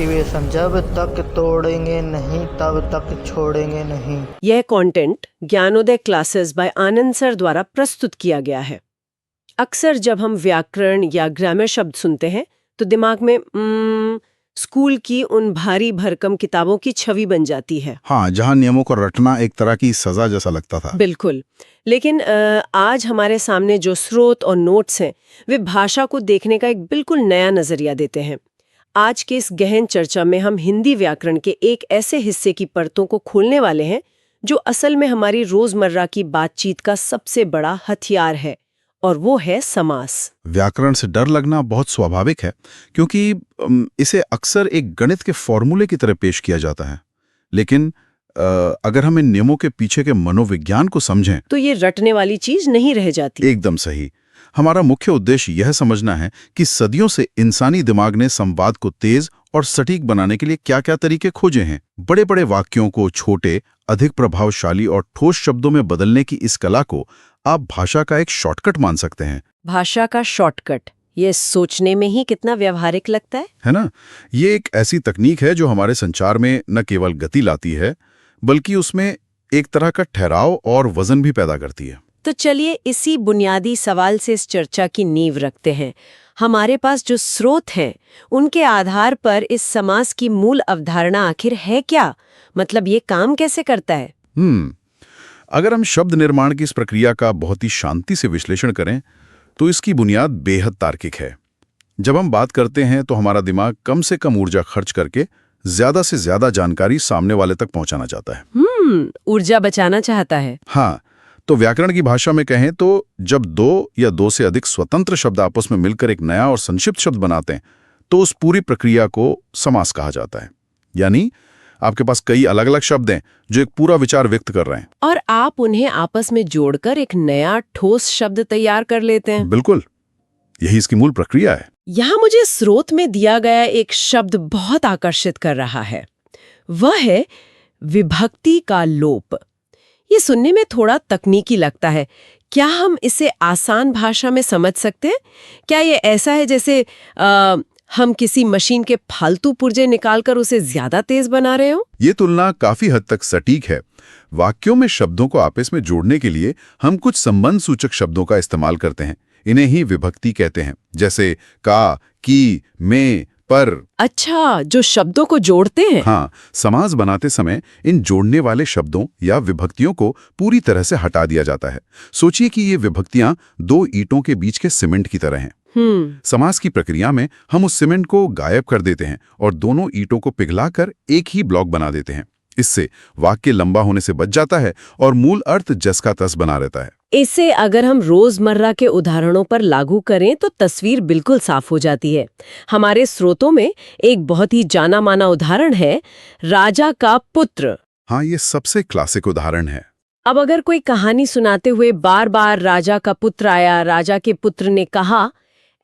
Motivation, जब तक तोड़ेंगे नहीं तब तक छोड़ेंगे नहीं। यह content Gyanoday classes by Anand sir द्वारा प्रस्तुत किया गया है। अक्सर जब हम व्याकरण या ग्रामर शब्द सुनते हैं तो दिमाग में स्कूल की उन भारी भरकम किताबों की छवि बन जाती है। हाँ, जहाँ नियमों को रटना एक तरह की सजा जैसा लगता था। बिल्कुल। लेकिन आज हमारे सामने जो स्रोत और नोट्स हैं वे भाषा को देखने का एक बिल्कुल नया नजरिया देते हैं। आज के इस गहन चर्चा में हम हिंदी व्याकरण के एक ऐसे हिस्से की परतों को खोलने वाले हैं जो असल में हमारी रोजमर्रा की बातचीत का सबसे बड़ा हथियार है, और वो है समास। व्याकरण से डर लगना बहुत स्वाभाविक है, क्योंकि इसे अक्सर एक गणित के फॉर्मूले की तरह पेश किया जाता है। लेकिन अगर हम इन नियमों के पीछे के मनोविज्ञान को समझें तो ये रटने वाली चीज नहीं रह जाती। एकदम सही। हमारा मुख्य उद्देश्य यह समझना है कि सदियों से इंसानी दिमाग ने संवाद को तेज और सटीक बनाने के लिए क्या-क्या तरीके खोजे हैं। बड़े-बड़े वाक्यों को छोटे, अधिक प्रभावशाली और ठोस शब्दों में बदलने की इस कला को आप भाषा का एक शॉर्टकट मान सकते हैं। भाषा का शॉर्टकट, ये सोचने में ही कितना व्यावहारिक लगता है ना? ये एक ऐसी तकनीक है जो हमारे संचार में न केवल गति लाती है, बल्कि उसमें एक तरह का ठहराव और वजन भी पैदा करती है। तो चलिए इसी बुनियादी सवाल से इस चर्चा की नींव रखते हैं। हमारे पास जो स्रोत हैं, उनके आधार पर इस समास की मूल अवधारणा आखिर है क्या? मतलब ये काम कैसे करता है? अगर हम शब्द निर्माण की इस प्रक्रिया का बहुत ही शांति से विश्लेषण करें तो इसकी बुनियाद बेहद तार्किक है। जब हम बात करते हैं तो हमारा दिमाग कम से कम ऊर्जा खर्च करके ज्यादा से ज्यादा जानकारी सामने वाले तक पहुंचाना चाहता है। ऊर्जा बचाना चाहता है। हाँ, तो व्याकरण की भाषा में कहें तो जब दो या दो से अधिक स्वतंत्र शब्द आपस में मिलकर एक नया और संक्षिप्त शब्द बनाते हैं तो उस पूरी प्रक्रिया को समास कहा जाता है। यानी आपके पास कई अलग अलग शब्द हैं जो एक पूरा विचार व्यक्त कर रहे हैं, और आप उन्हें आपस में जोड़कर एक नया ठोस शब्द तैयार कर लेते हैं। बिल्कुल, यही इसकी मूल प्रक्रिया है। यहाँ मुझे स्रोत में दिया गया एक शब्द बहुत आकर्षित कर रहा है। वह है विभक्ति का लोप। ये सुनने में थोड़ा तकनीकी लगता है। क्या हम इसे आसान भाषा में समझ सकते हैं? क्या ये ऐसा है जैसे हम किसी मशीन के फालतू पुर्जे निकालकर उसे ज्यादा तेज बना रहे हो? ये तुलना काफी हद तक सटीक है। वाक्यों में शब्दों को आपस में जोड़ने के लिए हम कुछ संबंध सूचक शब्दों का इस्तेमाल करते हैं। इन्हें ही विभक्ति कहते हैं, जैसे का, की, में, पर। अच्छा, जो शब्दों को जोड़ते हैं। हाँ, समास बनाते समय इन जोड़ने वाले शब्दों या विभक्तियों को पूरी तरह से हटा दिया जाता है। सोचिए कि ये विभक्तियां दो ईंटों के बीच के सीमेंट की तरह हैं। समास की प्रक्रिया में हम उस सीमेंट को गायब कर देते हैं और दोनों ईंटों को पिघलाकर एक ही ब्लॉक बना देते हैं। इससे वाक्य लंबा होने से बच जाता है और मूल अर्थ जस का तस बना रहता है। इसे अगर हम रोजमर्रा के उदाहरणों पर लागू करें तो तस्वीर बिल्कुल साफ हो जाती है। हमारे स्रोतों में एक बहुत ही जाना माना उदाहरण है, राजा का पुत्र। हाँ, ये सबसे क्लासिक उदाहरण है। अब अगर कोई कहानी सुनाते हुए बार बार राजा का पुत्र आया, राजा के पुत्र ने कहा,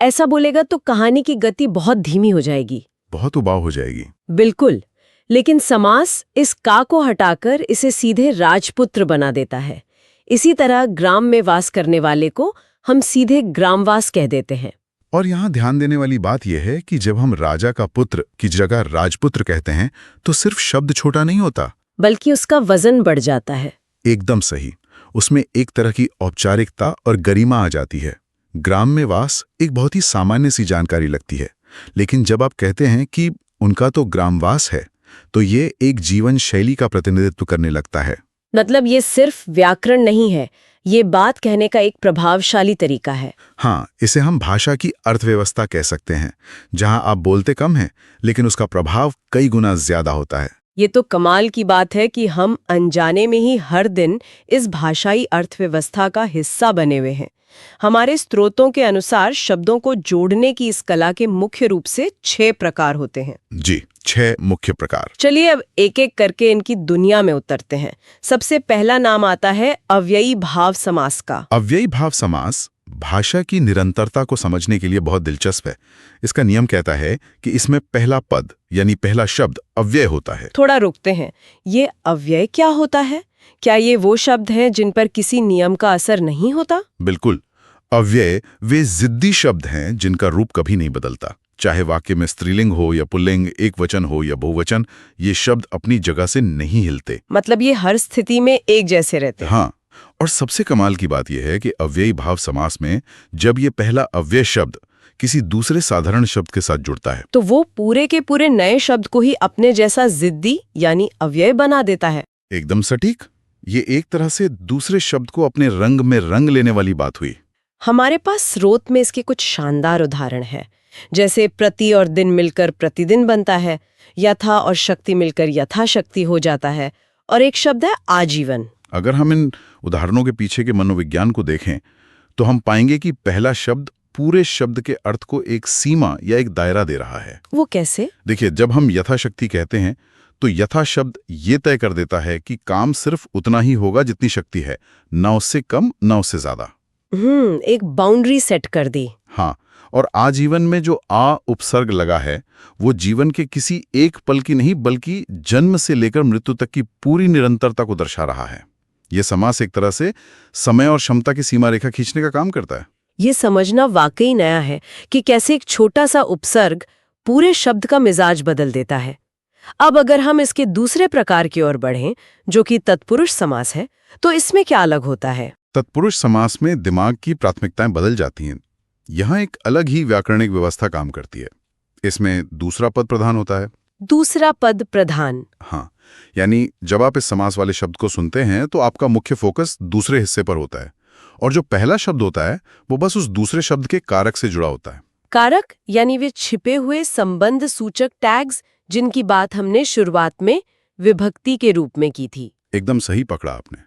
ऐसा बोलेगा तो कहानी की गति बहुत धीमी हो जाएगी, बहुत उबाऊ हो जाएगी। बिल्कुल। लेकिन समास इस का को हटाकर इसे सीधे राजपुत्र बना देता है। इसी तरह ग्राम में वास करने वाले को हम सीधे ग्रामवास कह देते हैं। और यहाँ ध्यान देने वाली बात यह है कि जब हम राजा का पुत्र की जगह राजपुत्र कहते हैं तो सिर्फ शब्द छोटा नहीं होता, बल्कि उसका वजन बढ़ जाता है। एकदम सही। उसमें एक तरह की औपचारिकता और गरिमा आ जाती है। ग्राम में वास एक बहुत ही सामान्य सी जानकारी लगती है, लेकिन जब आप कहते हैं कि उनका तो ग्रामवास है तो ये एक जीवन शैली का प्रतिनिधित्व करने लगता है। मतलब ये सिर्फ व्याकरण नहीं है, ये बात कहने का एक प्रभावशाली तरीका है। हाँ, इसे हम भाषा की अर्थव्यवस्था कह सकते हैं, जहां आप बोलते कम हैं लेकिन उसका प्रभाव कई गुना ज्यादा होता है। ये तो कमाल की बात है कि हम अनजाने में ही हर दिन इस भाषाई अर्थव्यवस्था का हिस्सा बने हुए हैं। हमारे स्रोतों के अनुसार शब्दों को जोड़ने की इस कला के मुख्य रूप से 6 प्रकार होते हैं। जी, 6 मुख्य प्रकार। चलिए अब एक एक करके इनकी दुनिया में उतरते हैं। सबसे पहला नाम आता है अव्ययी भाव समास का। अव्ययी भाव समास भाषा की निरंतरता को समझने के लिए बहुत दिलचस्प है। इसका नियम कहता है कि इसमें पहला पद यानी पहला शब्द अव्यय होता है। थोड़ा रुकते हैं, ये अव्यय क्या होता है? क्या ये वो शब्द हैं जिन पर किसी नियम का असर नहीं होता? बिल्कुल, अव्यय वे जिद्दी शब्द हैं जिनका रूप कभी नहीं बदलता। चाहे वाक्य में स्त्रीलिंग हो या पुल्लिंग, एक वचन हो या बहुवचन, ये शब्द अपनी जगह से नहीं हिलते। मतलब ये हर स्थिति में एक जैसे रहते हैं। हाँ, और सबसे कमाल की बात यह है कि अव्ययी भाव समास में जब ये पहला अव्यय शब्द किसी दूसरे साधारण शब्द के साथ जुड़ता है तो वो पूरे के पूरे नए शब्द को ही अपने जैसा जिद्दी यानी अव्यय बना देता है। एकदम सटीक। ये एक तरह से दूसरे शब्द को अपने रंग में रंग लेने वाली बात हुई। हमारे पास स्रोत में इसके कुछ शानदार उदाहरण हैं, जैसे प्रति और दिन मिलकर प्रतिदिन बनता है, यथा और शक्ति मिलकर यथाशक्ति हो जाता है, और एक शब्द है आजीवन। अगर हम इन उदाहरणों के पीछे के मनोविज्ञान को देखें तो हम पाएंगे कि पहला शब्द पूरे शब्द के अर्थ को एक सीमा या एक दायरा दे रहा है। वो कैसे? देखिए, जब हम यथाशक्ति कहते हैं तो यथा शब्द ये तय कर देता है कि काम सिर्फ उतना ही होगा जितनी शक्ति है, ना उससे कम ना उससे ज्यादा। एक बाउंड्री सेट कर दी। हाँ, और आजीवन में जो आ उपसर्ग लगा है वो जीवन के किसी एक पल की नहीं बल्कि जन्म से लेकर मृत्यु तक की पूरी निरंतरता को दर्शा रहा है। ये समास एक तरह से समय और क्षमता की सीमा रेखा खींचने का काम करता है। ये समझना वाकई नया है कि कैसे एक छोटा सा उपसर्ग पूरे शब्द का मिजाज बदल देता है। अब अगर हम इसके दूसरे प्रकार की ओर बढ़ें, जो कि तत्पुरुष समास है, तो इसमें क्या अलग होता है? तत्पुरुष समास में दिमाग की प्राथमिकताएं बदल जाती हैं। यहाँ एक अलग ही व्याकरणिक व्यवस्था काम करती है। इसमें दूसरा पद प्रधान होता है। दूसरा पद प्रधान? हाँ, यानी जब आप इस समास वाले शब्द को सुनते हैं तो आपका मुख्य फोकस दूसरे हिस्से पर होता है, और जो पहला शब्द होता है वो बस उस दूसरे शब्द के कारक से जुड़ा होता है। कारक यानी वे छिपे हुए संबंध सूचक टैग्स जिनकी बात हमने शुरुआत में विभक्ति के रूप में की थी। एकदम सही पकड़ा आपने।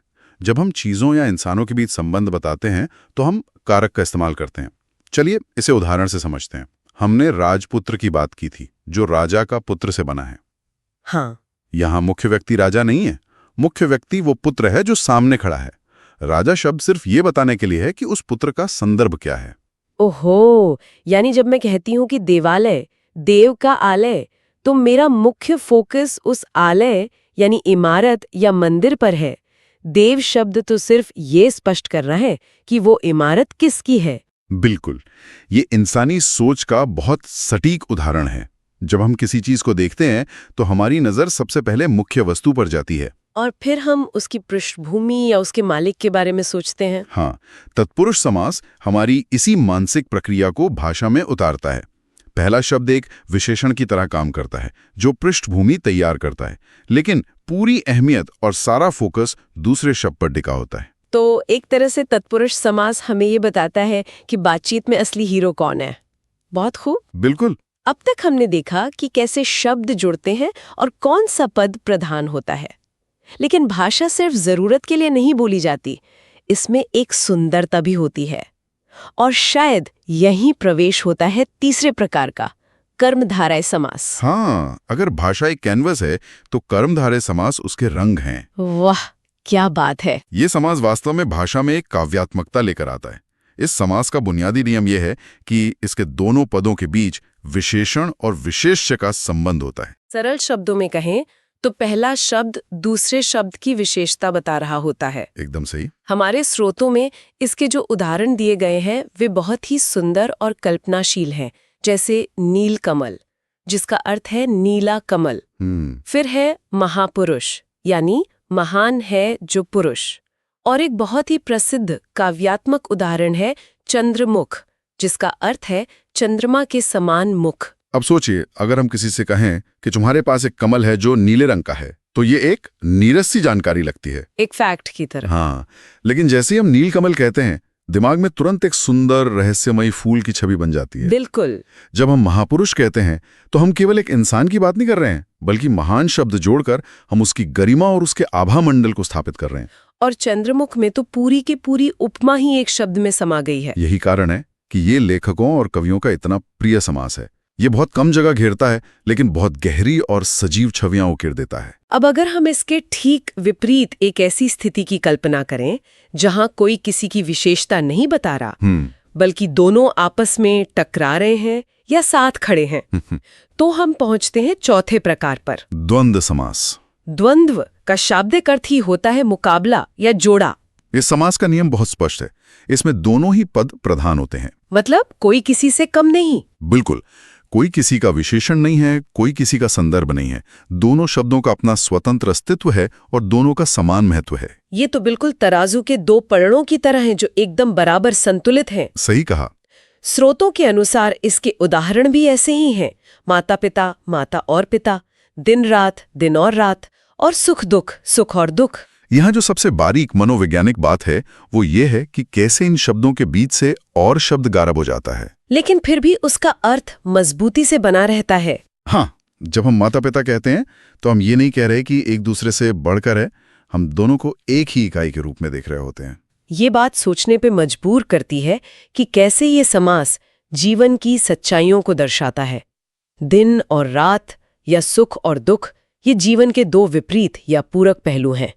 जब हम चीजों या इंसानों के बीच संबंध बताते हैं तो हम कारक का इस्तेमाल करते हैं। चलिए इसे उदाहरण से समझते हैं। हमने राजपुत्र की बात की थी, जो राजा का पुत्र से बना है। हाँ, यहाँ मुख्य व्यक्ति राजा नहीं है, मुख्य व्यक्ति वो पुत्र है जो सामने खड़ा है। राजा शब्द सिर्फ ये बताने के लिए है कि उस पुत्र का संदर्भ क्या है। ओहो, यानी जब मैं कहती हूँ कि देवालय, देव का आलय, तो मेरा मुख्य फोकस उस आलय यानी इमारत या मंदिर पर है। देव शब्द तो सिर्फ ये स्पष्ट कर रहा है कि वो इमारत किसकी है। बिल्कुल, ये इंसानी सोच का बहुत सटीक उदाहरण है। जब हम किसी चीज को देखते हैं तो हमारी नजर सबसे पहले मुख्य वस्तु पर जाती है, और फिर हम उसकी पृष्ठभूमि या उसके मालिक के बारे में सोचते हैं। हाँ, तत्पुरुष समास हमारी इसी मानसिक प्रक्रिया को भाषा में उतारता है। पहला शब्द एक विशेषण की तरह काम करता है जो पृष्ठभूमि तैयार करता है, लेकिन पूरी अहमियत और सारा फोकस दूसरे शब्द पर टिका होता है। तो एक तरह से तत्पुरुष समास हमें ये बताता है कि बातचीत में असली हीरो कौन है। बहुत खूब। बिल्कुल। अब तक हमने देखा कि कैसे शब्द जुड़ते हैं और कौन सा पद प्रधान होता है, लेकिन भाषा सिर्फ जरूरत के लिए नहीं बोली जाती, इसमें एक सुंदरता भी होती है। और शायद यहीं प्रवेश होता है तीसरे प्रकार का, कर्मधारय समास। हाँ, अगर भाषा एक कैनवस है तो कर्मधारय समास उसके रंग हैं। वाह, क्या बात है। ये समास वास्तव में भाषा में एक काव्यात्मकता लेकर आता है। इस समास का बुनियादी नियम यह है कि इसके दोनों पदों के बीच विशेषण और विशेष्य का संबंध होता है। सरल शब्दों में कहें तो पहला शब्द दूसरे शब्द की विशेषता बता रहा होता है। एकदम सही। हमारे स्रोतों में इसके जो उदाहरण दिए गए हैं वे बहुत ही सुंदर और कल्पनाशील हैं, जैसे नील कमल, जिसका अर्थ है नीला कमल। फिर है महापुरुष, यानी महान है जो पुरुष। और एक बहुत ही प्रसिद्ध काव्यात्मक उदाहरण है चंद्रमुख, जिसका अर्थ है चंद्रमा के समान मुख। अब सोचिए, अगर हम किसी से कहें कि तुम्हारे पास एक कमल है जो नीले रंग का है, तो ये एक नीरस सी जानकारी लगती है, एक फैक्ट की तरह। हाँ, लेकिन जैसे ही हम नील कमल कहते हैं, दिमाग में तुरंत एक सुंदर रहस्यमयी फूल की छवि बन जाती है। बिल्कुल। जब हम महापुरुष कहते हैं तो हम केवल एक इंसान की बात नहीं कर रहे हैं, बल्कि महान शब्द जोड़कर हम उसकी गरिमा और उसके आभा मंडल को स्थापित कर रहे हैं। और चंद्रमुख में तो पूरी की पूरी उपमा ही एक शब्द में समा गई है। यही कारण है कि ये लेखकों और कवियों का इतना प्रिय समास है। ये बहुत कम जगह घेरता है, लेकिन बहुत गहरी और सजीव छवियां उकेर देता है। अब अगर हम इसके ठीक विपरीत एक ऐसी स्थिति की कल्पना करें जहां कोई किसी की विशेषता नहीं बता रहा, बल्कि दोनों आपस में टकरा रहे हैं या साथ खड़े हैं, तो हम पहुंचते हैं चौथे प्रकार पर, द्वंद्व समास। द्वंद्व का शाब्दिक अर्थ ही होता है मुकाबला या जोड़ा। इस समास का नियम बहुत स्पष्ट है। इसमें दोनों ही पद प्रधान होते हैं। मतलब कोई किसी से कम नहीं। बिल्कुल, कोई किसी का विशेषण नहीं है, कोई किसी का संदर्भ नहीं है। दोनों शब्दों का अपना स्वतंत्र अस्तित्व है और दोनों का समान महत्व है। ये तो बिल्कुल तराजू के दो पलड़ों की तरह हैं जो एकदम बराबर संतुलित हैं। सही कहा। स्रोतों के अनुसार इसके उदाहरण भी ऐसे ही हैं। माता पिता, माता और पिता, दिन रात, दिन और रात, और सुख दुख, सुख और दुख। यहाँ जो सबसे बारीक मनोवैज्ञानिक बात है वो ये है कि कैसे इन शब्दों के बीच से और शब्द गायब हो जाता है, लेकिन फिर भी उसका अर्थ मजबूती से बना रहता है। हाँ, जब हम माता पिता कहते हैं तो हम ये नहीं कह रहे कि एक दूसरे से बढ़कर है, हम दोनों को एक ही इकाई के रूप में देख रहे होते हैं। ये बात सोचने पे मजबूर करती है कि कैसे ये समास जीवन की सच्चाइयों को दर्शाता है। दिन और रात या सुख और दुख, ये जीवन के दो विपरीत या पूरक पहलू हैं।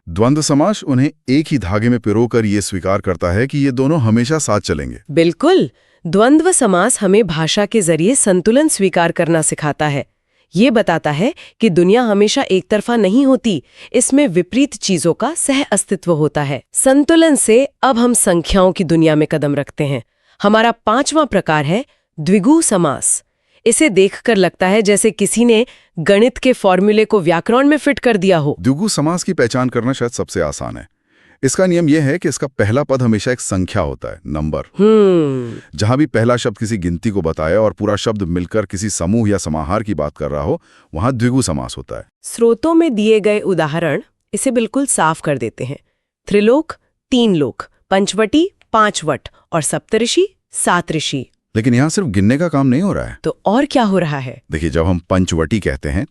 द्वंद्व समास उन्हें एक ही धागे में पिरोकर ये स्वीकार करता है कि ये दोनों हमेशा साथ चलेंगे। बिल्कुल, द्वंद्व समास हमें भाषा के जरिए संतुलन स्वीकार करना सिखाता है। ये बताता है कि दुनिया हमेशा एक तरफा नहीं होती, इसमें विपरीत चीजों का सह अस्तित्व होता है। संतुलन से अब हम संख्याओं की दुनिया में कदम रखते हैं। हमारा 5वां प्रकार है द्विगु समास। इसे देखकर लगता है जैसे किसी ने गणित के फॉर्मूले को व्याकरण में फिट कर दिया हो। द्विगु समास की पहचान करना शायद सबसे आसान है। इसका नियम यह है कि इसका पहला पद हमेशा एक संख्या होता है, नंबर। जहां भी पहला शब्द किसी गिनती को बताए और पूरा शब्द मिलकर किसी समूह या समाहार की बात कर रहा हो, वहां द्विगु समास होता है। स्रोतों में दिए गए उदाहरण इसे बिल्कुल साफ कर देते हैं। त्रिलोक 3 लोक, पंचवटी 5 वट और सप्तऋषि 7 ऋषि। लेकिन यहाँ सिर्फ गिनने का काम नहीं हो रहा है। तो और क्या हो रहा है? देखिए, जब हम पंचवटी कहते हैं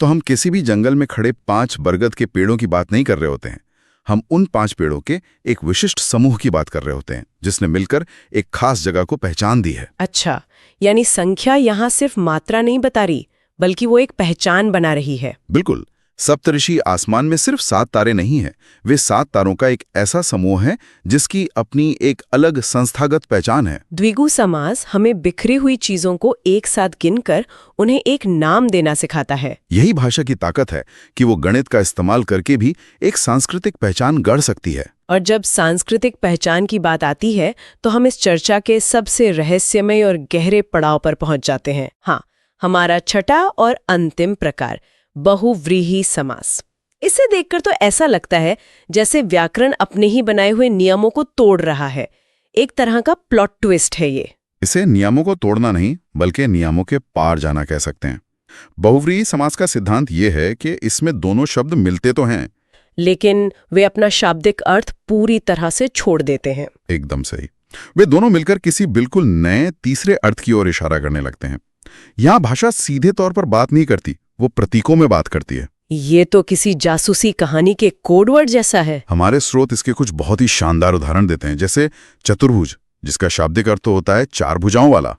तो हम किसी भी जंगल में खड़े 5 बरगद के पेड़ों की बात नहीं कर रहे होते हैं। हम उन 5 पेड़ों के एक विशिष्ट समूह की बात कर रहे होते हैं जिसने मिलकर एक खास जगह को पहचान दी है। अच्छा, यानी संख्या यहाँ सिर्फ मात्रा नहीं बता रही, बल्कि वो एक पहचान बना रही है। बिल्कुल। सप्तऋषि आसमान में सिर्फ 7 तारे नहीं हैं, वे 7 तारों का एक ऐसा समूह है जिसकी अपनी एक अलग संस्थागत पहचान है। द्विगु समास हमें बिखरी हुई चीजों को एक साथ गिनकर उन्हें एक नाम देना सिखाता है। यही भाषा की ताकत है कि वो गणित का इस्तेमाल करके भी एक सांस्कृतिक पहचान गढ़ सकती है। और जब सांस्कृतिक पहचान की बात आती है तो हम इस चर्चा के सबसे रहस्यमय और गहरे पड़ाव पर पहुंच जाते हैं। हाँ, हमारा छठा और अंतिम प्रकार, बहुव्रीहि समास। इसे देखकर तो ऐसा लगता है जैसे व्याकरण अपने ही बनाए हुए नियमों को तोड़ रहा है। एक तरह का प्लॉट ट्विस्ट है ये। इसे नियमों को तोड़ना नहीं, बल्कि नियमों के पार जाना कह सकते हैं। बहुव्रीहि समास का सिद्धांत ये है कि इसमें दोनों शब्द मिलते तो हैं, लेकिन वे अपना शाब्दिक अर्थ पूरी तरह से छोड़ देते हैं। एकदम सही। वे दोनों मिलकर किसी बिल्कुल नए तीसरे अर्थ की ओर इशारा करने लगते हैं। यहाँ भाषा सीधे तौर पर बात नहीं करती, वो प्रतीकों में बात करती है। ये तो किसी जासूसी कहानी के कोडवर्ड जैसा है। हमारे स्रोत इसके कुछ बहुत ही शानदार उदाहरण देते हैं, जैसे चतुर्भुज, जिसका शाब्दिक अर्थ तो होता है 4 भुजाओं वाला।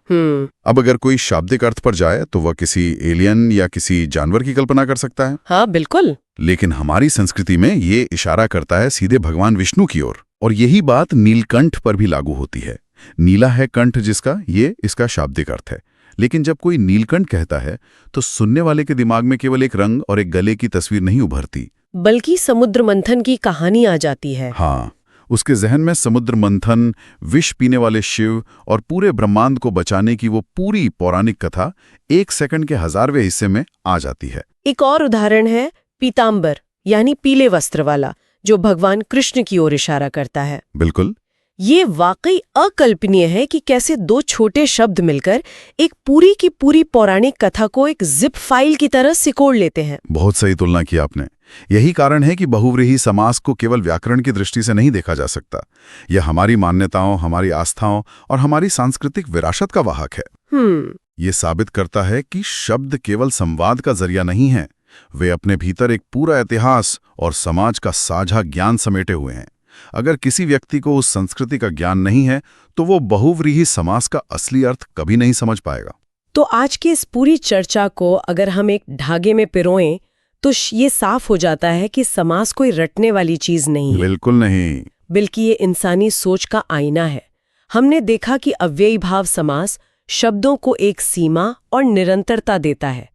अब अगर कोई शाब्दिक अर्थ पर जाए तो वह किसी एलियन या किसी जानवर की कल्पना कर सकता है। हाँ, बिल्कुल। लेकिन हमारी संस्कृति में ये इशारा करता है सीधे भगवान विष्णु की ओर। और यही बात नीलकंठ पर भी लागू होती है। नीला है कंठ जिसका, ये इसका शाब्दिक अर्थ है। लेकिन जब कोई नीलकंठ कहता है तो सुनने वाले के दिमाग में केवल एक रंग और एक गले की तस्वीर नहीं उभरती, बल्कि समुद्र मंथन की कहानी आ जाती है। हाँ, उसके जहन में समुद्र मंथन, विष पीने वाले शिव और पूरे ब्रह्मांड को बचाने की वो पूरी पौराणिक कथा 1 सेकंड के 1000वें हिस्से में आ जाती है। एक और उदाहरण है पीतांबर, यानी पीले वस्त्र वाला, जो भगवान कृष्ण की ओर इशारा करता है। बिल्कुल। ये वाकई अकल्पनीय है कि कैसे 2 छोटे शब्द मिलकर एक पूरी की पूरी पौराणिक कथा को एक जिप फाइल की तरह सिकोड़ लेते हैं। बहुत सही तुलना की आपने। यही कारण है कि बहुव्रीहि समास को केवल व्याकरण की दृष्टि से नहीं देखा जा सकता। यह हमारी मान्यताओं, हमारी आस्थाओं और हमारी सांस्कृतिक विरासत का वाहक है। ये साबित करता है कि शब्द केवल संवाद का जरिया नहीं है, वे अपने भीतर एक पूरा इतिहास और समाज का साझा ज्ञान समेटे हुए हैं। अगर किसी व्यक्ति को उस संस्कृति का ज्ञान नहीं है तो वो बहुव्रीहि समास का असली अर्थ कभी नहीं समझ पाएगा। तो आज की इस पूरी चर्चा को अगर हम एक धागे में पिरोएं तो ये साफ हो जाता है कि समास कोई रटने वाली चीज नहीं है। बिल्कुल नहीं, बल्कि ये इंसानी सोच का आईना है। हमने देखा कि अव्ययी भाव समास शब्दों को एक सीमा और निरंतरता देता है।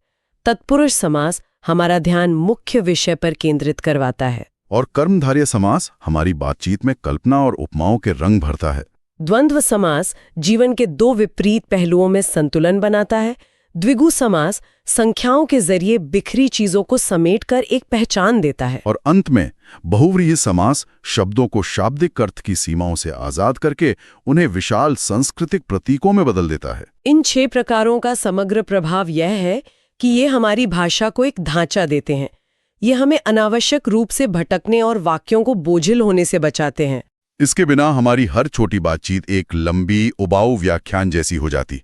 तत्पुरुष समास हमारा ध्यान मुख्य विषय पर केंद्रित करवाता है। और कर्मधारय समास हमारी बातचीत में कल्पना और उपमाओं के रंग भरता है। द्वंद्व समास जीवन के दो विपरीत पहलुओं में संतुलन बनाता है। द्विगु समास संख्याओं के जरिए बिखरी चीजों को समेटकर एक पहचान देता है। और अंत में बहुव्रीहि समास शब्दों को शाब्दिक अर्थ की सीमाओं से आजाद करके उन्हें विशाल सांस्कृतिक प्रतीकों में बदल देता है। इन 6 प्रकारों का समग्र प्रभाव यह है कि ये हमारी भाषा को एक ढांचा देते हैं। ये हमें अनावश्यक रूप से भटकने और वाक्यों को बोझिल होने से बचाते हैं। इसके बिना हमारी हर छोटी बातचीत एक लंबी उबाऊ व्याख्यान जैसी हो जाती।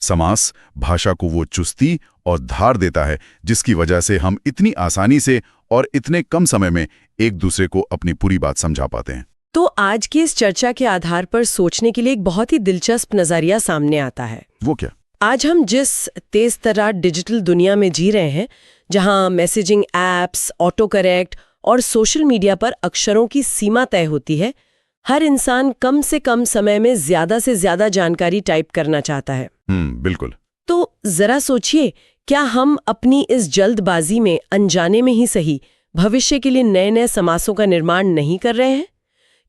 समास भाषा को वो चुस्ती और धार देता है जिसकी वजह से हम इतनी आसानी से और इतने कम समय में एक दूसरे को अपनी पूरी बात समझा पाते हैं। तो आज की इस चर्चा के आधार पर सोचने के लिए एक बहुत ही दिलचस्प नजरिया सामने आता है। वो क्या? आज हम जिस तेज तर्रार डिजिटल दुनिया में जी रहे हैं, जहां मैसेजिंग ऐप्स, ऑटो करेक्ट और सोशल मीडिया पर अक्षरों की सीमा तय होती है, हर इंसान कम से कम समय में ज्यादा से ज्यादा जानकारी टाइप करना चाहता है। बिल्कुल। तो जरा सोचिए, क्या हम अपनी इस जल्दबाजी में अनजाने में ही सही भविष्य के लिए नए नए समासों का निर्माण नहीं कर रहे हैं?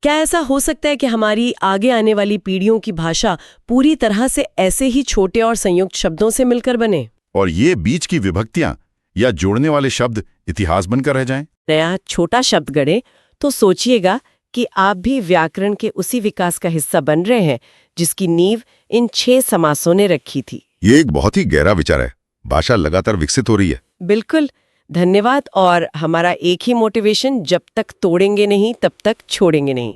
क्या ऐसा हो सकता है कि हमारी आगे आने वाली पीढ़ियों की भाषा पूरी तरह से ऐसे ही छोटे और संयुक्त शब्दों से मिलकर बने, और ये बीच की विभक्तियां या जोड़ने वाले शब्द इतिहास बनकर रह जाएं? नया छोटा शब्द गढ़े तो सोचिएगा कि आप भी व्याकरण के उसी विकास का हिस्सा बन रहे हैं जिसकी नींव इन 6 समासों ने रखी थी। ये एक बहुत ही गहरा विचार है। भाषा लगातार विकसित हो रही है। बिल्कुल, धन्यवाद। और हमारा एक ही मोटिवेशन, जब तक तोड़ेंगे नहीं तब तक छोड़ेंगे नहीं।